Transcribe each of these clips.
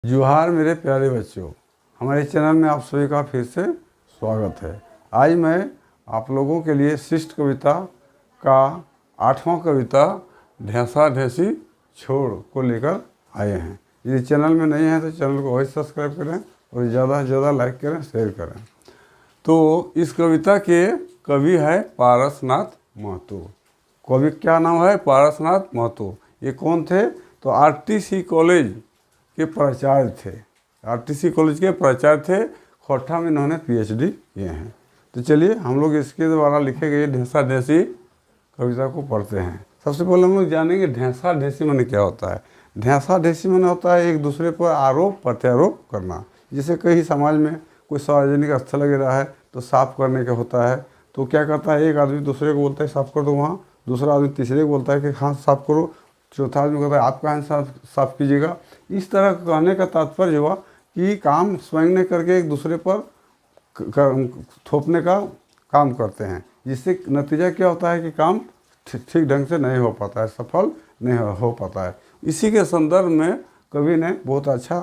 जोहार मेरे प्यारे बच्चों, हमारे चैनल में आप सभी का फिर से स्वागत है। आज मैं आप लोगों के लिए शिष्ट कविता का 8वां कविता ढैंसा ढैसी छोड़ को लेकर आए हैं। यदि चैनल में नहीं है तो चैनल को अवश्य सब्सक्राइब करें और ज़्यादा से ज़्यादा लाइक करें, शेयर करें। तो इस कविता के कवि है पारसनाथ महतो। कवि क्या नाम है? पारसनाथ महतो। ये कौन थे? तो आरटीसी कॉलेज के प्राचार्य थे। आरटीसी कॉलेज के प्राचार्य थे। खोट्ठा में इन्होंने पीएचडी किए हैं। तो चलिए हम लोग इसके द्वारा लिखे गए ढैंसा ढैसी कविता को पढ़ते हैं। सबसे पहले हम लोग जानेंगे ढैंसा ढैसी माने क्या होता है। ढैंसा ढैसी माने होता है एक दूसरे पर आरोप प्रत्यारोप करना। जैसे कहीं समाज में कोई सार्वजनिक स्थल वगैरह है तो साफ करने का होता है, तो क्या करता है, एक आदमी दूसरे को बोलता है साफ कर दो वहाँ, दूसरा आदमी तीसरे को बोलता है कि हाँ साफ करो, चौथा आदमी कहता है आप कहाँ साफ कीजिएगा। इस तरह कहने का तात्पर्य हुआ कि काम स्वयं ने करके एक दूसरे पर थोपने का काम करते हैं, जिससे नतीजा क्या होता है कि काम ठीक ढंग से नहीं हो पाता है, सफल नहीं हो पाता है। इसी के संदर्भ में कवि ने बहुत अच्छा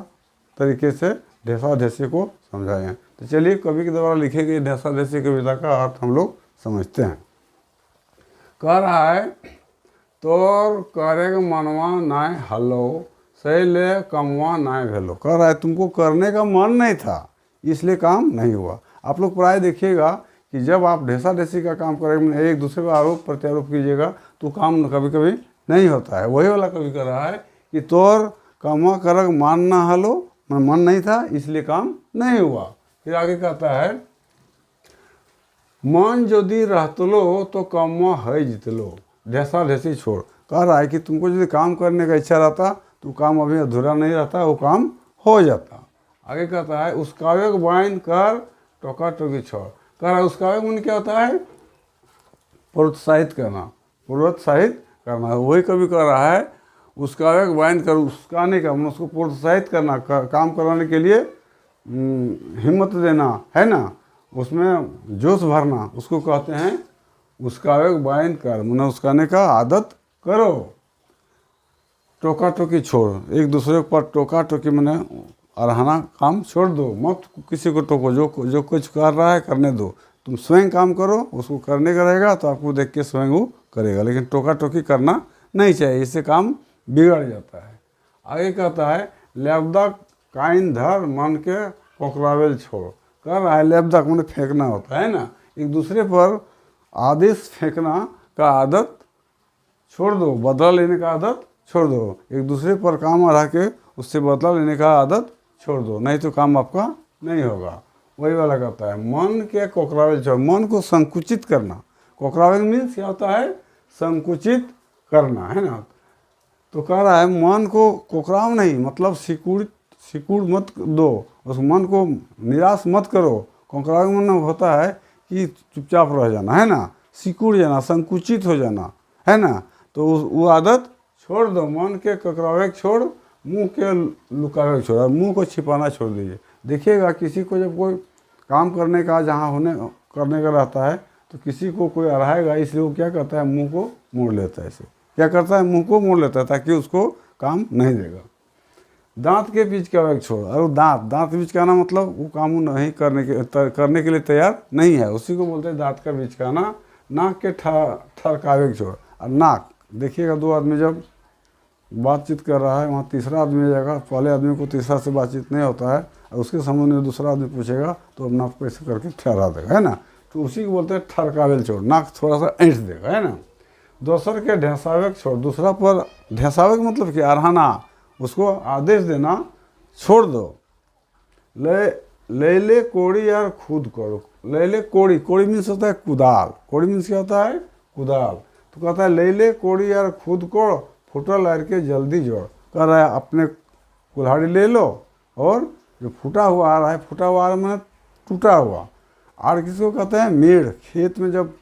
तरीके से ढैंसा ढैसी को समझाए हैं। तो चलिए कवि के द्वारा लिखे गए ढैंसा ढैसी कविता का अर्थ हम लोग समझते हैं। कह रहा है, तोर करेगा मनवा नाय हलो सही ले कमवा नाय भेलो। कह रहा है तुमको करने का मन नहीं था इसलिए काम नहीं हुआ। आप लोग प्राय देखिएगा कि जब आप ढैंसा ढैसी का काम करेंगे, एक दूसरे पर आरोप प्रत्यारोप कीजिएगा तो काम कभी कभी नहीं होता है। वही वाला कवि कह रहा है कि तोर कमवा करग मान ना हलो, मन नहीं था इसलिए काम नहीं हुआ। फिर आगे कहता है, मन यदि रहतलो तो कमवा है जितलो ढैंसा ढैसी छोड़। कह रहा है कि तुमको यदि काम करने का इच्छा रहता तो काम अभी अधूरा नहीं रहता, वो काम हो जाता। आगे कहता है, उसकावेग बाइन कर टोका टोकी छोड़। कह रहा है उसकावेग मन क्या होता है? प्रोत्साहित करना, प्रोत्साहित करना। वही कभी कह रहा है उसकावेग बाइन कर, उसकाने का मतलब उसको प्रोत्साहित करना, काम कराने के लिए हिम्मत देना है ना, उसमें जोश भरना, उसको कहते हैं उसकावेग बाइन कर, मैंने उसकाने का आदत करो। टोका टोकी छोड़, एक दूसरे पर टोका टोकी मैंने अरहाना काम छोड़ दो, मत किसी को टोको। जो कुछ कर रहा है करने दो, तुम स्वयं काम करो, उसको करने का रहेगा तो आपको देख के स्वयं वो करेगा, लेकिन टोका टोकी करना नहीं चाहिए, इससे काम बिगड़ जाता है। आगे कहता है, लेब्दा काइन धर मन के कोकरावेल छोड़। कर रहा है लेब्दा मैंने फेंकना होता है ना, एक दूसरे पर आदेश फेंकना का आदत छोड़ दो, बदला लेने का आदत छोड़ दो। एक दूसरे पर काम आ रहा के उससे बदला लेने का आदत छोड़ दो, नहीं तो काम आपका नहीं होगा। वही वाला कहता है, मन के कोकरावेल छोड़, मन को संकुचित करना। कोकरावेल मीन्स क्या होता है? संकुचित करना, है ना। तो कह रहा है मन को कोकराव नहीं, मतलब सिकुड़ मत दो, उस मन को निराश मत करो। कोकराव मन होता है कि चुपचाप रह जाना, है ना, सिकुड़ जाना, संकुचित हो जाना, है ना। तो वो आदत छोड़ दो, मन के ककरावे छोड़, मुंह के लुकावे छोड़, मुंह को छिपाना छोड़ दीजिए। देखिएगा किसी को जब कोई काम करने का करने का रहता है तो किसी को कोई अड़ाएगा, इसलिए वो क्या करता है, मुंह को मोड़ लेता है। इसे क्या करता है, मुंह को मोड़ लेता है ताकि उसको काम नहीं देगा। दांत के बीच का वेग छोड़, और दांत बीच का आना मतलब वो काम नहीं करने के लिए तैयार नहीं है, उसी को बोलते हैं दांत का बीच का आना। नाक के ठरकावे छोड़। और नाक देखिएगा, दो आदमी जब बातचीत कर रहा है वहाँ तीसरा आदमी आ जाएगा, पहले आदमी को तीसरा से बातचीत नहीं होता है और उसके संबंध में दूसरा आदमी पूछेगा तो अब नाक को ऐसे करके ठहरा देगा, है ना। तो उसी को बोलते हैं ठरकावेल छोड़, नाक थोड़ा सा ऐंठ देगा, है ना। दोसर के ढैंसावे छोड़, दूसरा पर ढैंसावे मतलब कि अरहाना, उसको आदेश देना छोड़ दो। ले कोड़ी यार खुद करो। ले कोड़ी, कोड़ी मीन्स होता है कुदाल, कोड़ी मीन्स क्या होता है? कुदाल। तो कहता है ले कोड़ी यार खुद कोड़, फुटल आर के जल्दी जोड़। कह रहा है अपने कुल्हाड़ी ले लो और जो फूटा हुआ आ रहा है, फूटा हुआ आ रहा है मैंने टूटा हुआ आर, किसको कहते हैं? मेड़। खेत में जब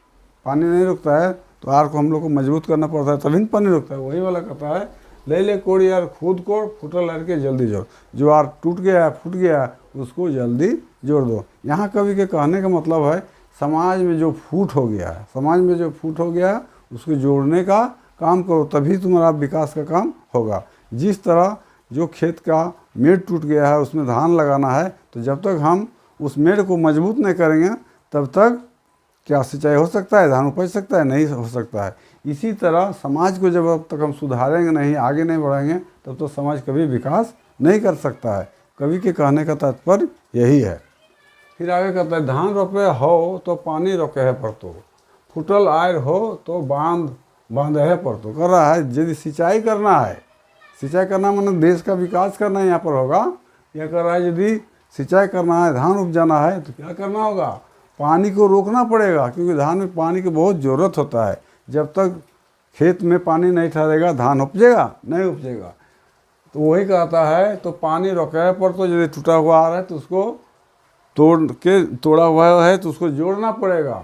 पानी नहीं रुकता है तो आर को हम लोग को मजबूत करना पड़ता है, तभी पानी रुकता है। वही वाला कहता है ले कोड़ी यार खुद कोड़, फुटल आर के जल्दी जोड़। जो आर टूट गया, फूट गया, उसको जल्दी जोड़ दो। यहाँ कवि के कहने का मतलब है समाज में जो फूट हो गया है, समाज में जो फूट हो गया है उसको जोड़ने का काम करो, तभी तुम्हारा विकास का काम होगा। जिस तरह जो खेत का मेड़ टूट गया है, उसमें धान लगाना है, तो जब तक हम उस मेड़ को मजबूत नहीं करेंगे तब तक क्या सिंचाई हो सकता है, धान उपज सकता है, नहीं हो सकता है। इसी तरह समाज को जब तक हम सुधारेंगे नहीं, आगे नहीं बढ़ाएंगे, तब तो समाज कभी विकास नहीं कर सकता है। कवि के कहने का तात्पर्य यही है। फिर आगे कहता है, धान रोपे हो तो पानी रोके है पड़तो, फुटल आयर हो तो बांध है पड़तो। कर रहा है यदि सिंचाई करना है, सिंचाई करना मतलब देश का विकास करना यहाँ पर होगा। यह कर रहा है यदि सिंचाई करना है, धान उपजाना है, तो क्या करना होगा, पानी को रोकना पड़ेगा, क्योंकि धान में पानी की बहुत ज़रूरत होता है। जब तक खेत में पानी नहीं ठहरेगा धान उपजेगा नहीं उपजेगा। तो वही कहता है, तो पानी रोके पर तो यदि टूटा हुआ आ रहा है तो उसको तोड़ा हुआ है तो उसको जोड़ना पड़ेगा।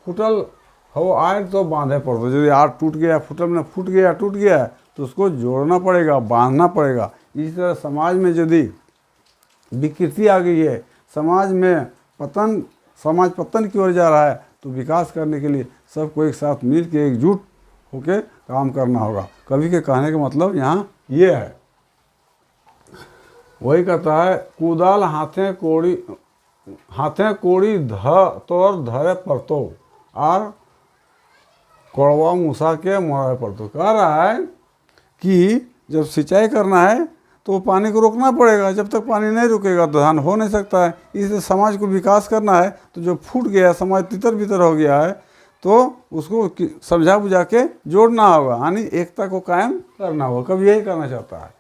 फुटल हो आए तो बांधे पर तो यदि आर टूट गया, फुटल में फूट गया टूट गया तो उसको जोड़ना पड़ेगा, बांधना पड़ेगा। इसी तरह समाज में यदि विकृति आ गई है, समाज पतन की ओर जा रहा है, तो विकास करने के लिए सबको एक साथ मिल के एकजुट होकर काम करना होगा। कवि के कहने का मतलब यहाँ ये है। वही कहता है, कुदाल हाथे कोड़ी तोर धरे पड़तो और कड़वा मूसा के मोड़े पड़तो। कह रहा है कि जब सिंचाई करना है तो पानी को रोकना पड़ेगा, जब तक पानी नहीं रुकेगा तो धान हो नहीं सकता है। इसलिए समाज को विकास करना है तो जो फूट गया, समाज तितर बितर हो गया है, तो उसको समझा बुझा के जोड़ना होगा, यानी एकता को कायम करना होगा। कभी यही करना चाहता है।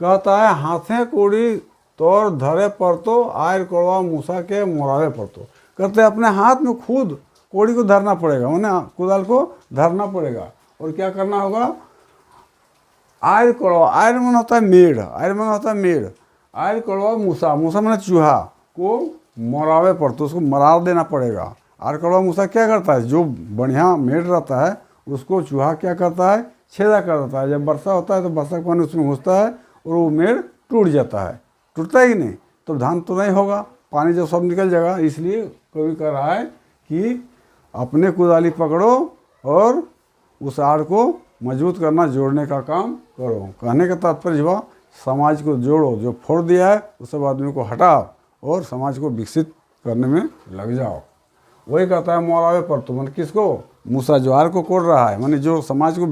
कहता है, हाथे कोड़ी तोर धरे पड़तो आयर कड़वा मूसा के मोरावे पड़तो। कहते हैं अपने हाथ में खुद कोड़ी को धरना पड़ेगा, मैंने कुदाल को धरना पड़ेगा, और क्या करना होगा, आयर कड़वा, आयर मन होता है मेड़, आयर मन होता है मेड़, आयर कड़वा मूसा, मूसा मैंने चूहा को मरावे पड़तो, उसको मरा देना पड़ेगा। आयर कड़वा मूसा क्या करता है, जो बढ़िया मेड़ रहता है उसको चूहा क्या करता है, छेदा कर देता है। जब वर्षा होता है तो वर्षा का पानी उसमें घुसता है और वो मेड़ टूट जाता है। टूटता ही नहीं तो धान तो नहीं होगा, पानी जब सब निकल जाएगा। इसलिए कवि कह रहा है कि अपने कुदाली पकड़ो और उस आड़ को मजबूत करना, जोड़ने का काम करो। कहने का तात्पर्य हुआ, समाज को जोड़ो, जो फोड़ दिया है उस सब आदमी को हटाओ और समाज को विकसित करने में लग जाओ। वही कहता है, मोरावे पर तो मैंने किसको, मूसा जो आड़ को कोड़ रहा है, माने जो समाज को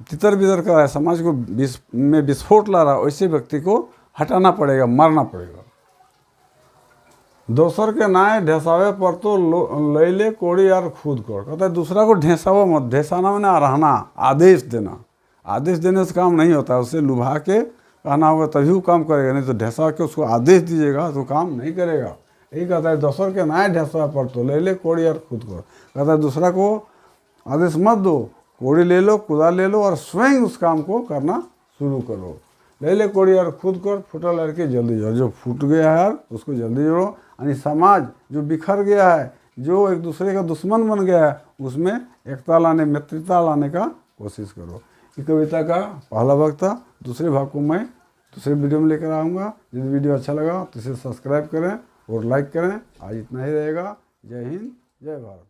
तितर बितर कर रहा है, समाज को में विस्फोट ला रहा है, वैसे व्यक्ति को हटाना पड़ेगा, मारना पड़ेगा। दोसर के नाय ढेसावे पर तो लैले कोड़ी यार खुद कोड़। कहता है दूसरा को ढेसावा मत, ढेसाना मैंने रहना, आदेश देना। आदेश देने से काम नहीं होता, उससे लुभा के कहना होगा तभी वो काम करेगा, नहीं तो ढेसा के उसको आदेश दीजिएगा तो काम नहीं करेगा। यही कहता है, दोसर के नाय ढेसावे पर तो लैले कोड़ी यार खुद कोड़। कहता है दूसरा को आदेश मत दो, कोड़ी ले लो, कुदाल ले लो और स्वयं उस काम को करना शुरू करो। ले ले कोड़ी यार खुद कर, फुटल यार के जल्दी जोड़ो, जो फूट गया है यार उसको जल्दी जोड़ो। यानी समाज जो बिखर गया है, जो एक दूसरे का दुश्मन बन गया है, उसमें एकता लाने, मित्रता लाने का कोशिश करो। ये कविता का पहला भाग था। दूसरे भाग को मैं दूसरे वीडियो में लेकर आऊँगा। यदि वीडियो अच्छा लगा तो इसे सब्सक्राइब करें और लाइक करें। आज इतना ही रहेगा। जय हिंद, जय भारत।